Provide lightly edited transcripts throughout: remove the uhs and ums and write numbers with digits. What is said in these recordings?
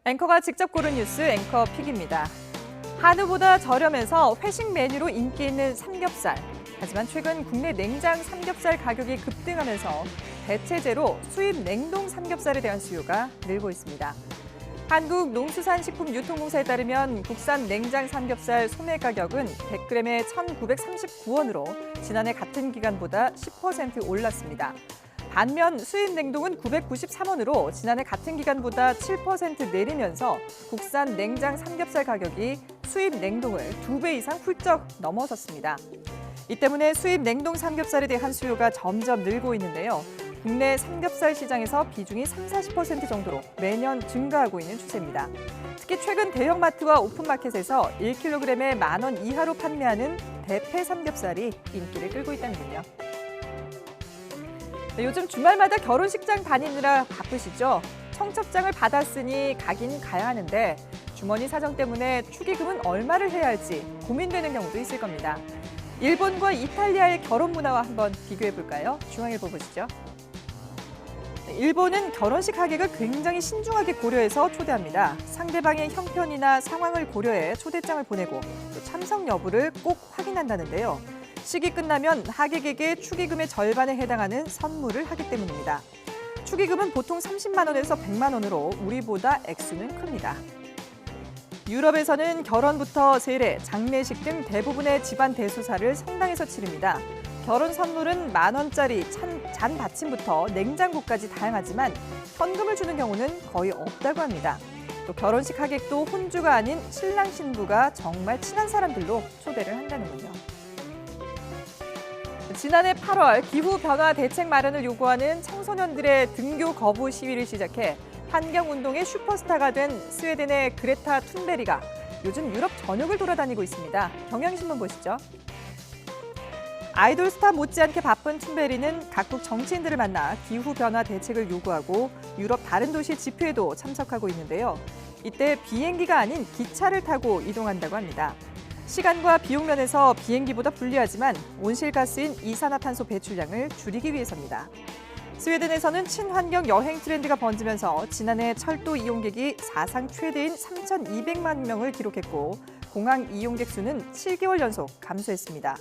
앵커가 직접 고른 뉴스 앵커 픽입니다. 한우보다 저렴해서 회식 메뉴로 인기 있는 삼겹살. 하지만 최근 국내 냉장 삼겹살 가격이 급등하면서 대체재로 수입 냉동 삼겹살에 대한 수요가 늘고 있습니다. 한국농수산식품유통공사에 따르면 국산 냉장 삼겹살 소매 가격은 100g에 1,939원으로 지난해 같은 기간보다 10% 올랐습니다. 반면 수입 냉동은 993원으로 지난해 같은 기간보다 7% 내리면서 국산 냉장 삼겹살 가격이 수입 냉동을 2배 이상 훌쩍 넘어섰습니다. 이 때문에 수입 냉동 삼겹살에 대한 수요가 점점 늘고 있는데요. 국내 삼겹살 시장에서 비중이 30-40% 정도로 매년 증가하고 있는 추세입니다. 특히 최근 대형마트와 오픈마켓에서 1kg에 10,000원 이하로 판매하는 대패 삼겹살이 인기를 끌고 있다는군요. 요즘 주말마다 결혼식장 다니느라 바쁘시죠? 청첩장을 받았으니 가긴 가야 하는데 주머니 사정 때문에 축의금은 얼마를 해야 할지 고민되는 경우도 있을 겁니다. 일본과 이탈리아의 결혼 문화와 한번 비교해 볼까요? 중앙일보 보시죠. 일본은 결혼식 하객을 굉장히 신중하게 고려해서 초대합니다. 상대방의 형편이나 상황을 고려해 초대장을 보내고 또 참석 여부를 꼭 확인한다는데요. 식이 끝나면 하객에게 축의금의 절반에 해당하는 선물을 하기 때문입니다. 축의금은 보통 30만 원에서 100만 원으로 우리보다 액수는 큽니다. 유럽에서는 결혼부터 세례, 장례식 등 대부분의 집안 대소사를 성당에서 치릅니다. 결혼 선물은 10,000원짜리 잔 받침부터 냉장고까지 다양하지만 현금을 주는 경우는 거의 없다고 합니다. 또 결혼식 하객도 혼주가 아닌 신랑 신부가 정말 친한 사람들로 초대를 한다는군요. 지난해 8월 기후변화 대책 마련을 요구하는 청소년들의 등교 거부 시위를 시작해 환경운동의 슈퍼스타가 된 스웨덴의 그레타 툰베리가 요즘 유럽 전역을 돌아다니고 있습니다. 경향신문 보시죠. 아이돌 스타 못지않게 바쁜 툰베리는 각국 정치인들을 만나 기후변화 대책을 요구하고 유럽 다른 도시 집회에도 참석하고 있는데요. 이때 비행기가 아닌 기차를 타고 이동한다고 합니다. 시간과 비용 면에서 비행기보다 불리하지만 온실가스인 이산화탄소 배출량을 줄이기 위해서입니다. 스웨덴에서는 친환경 여행 트렌드가 번지면서 지난해 철도 이용객이 사상 최대인 3,200만 명을 기록했고 공항 이용객 수는 7개월 연속 감소했습니다.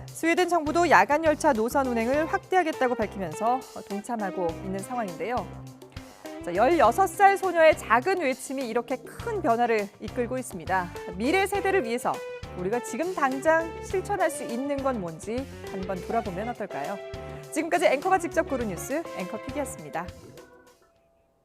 스웨덴 정부도 야간 열차 노선 운행을 확대하겠다고 밝히면서 동참하고 있는 상황인데요. 16살 소녀의 작은 외침이 이렇게 큰 변화를 이끌고 있습니다. 미래 세대를 위해서 우리가 지금 당장 실천할 수 있는 건 뭔지 한번 돌아보면 어떨까요? 지금까지 앵커가 직접 고른 뉴스 앵커 픽이었습니다.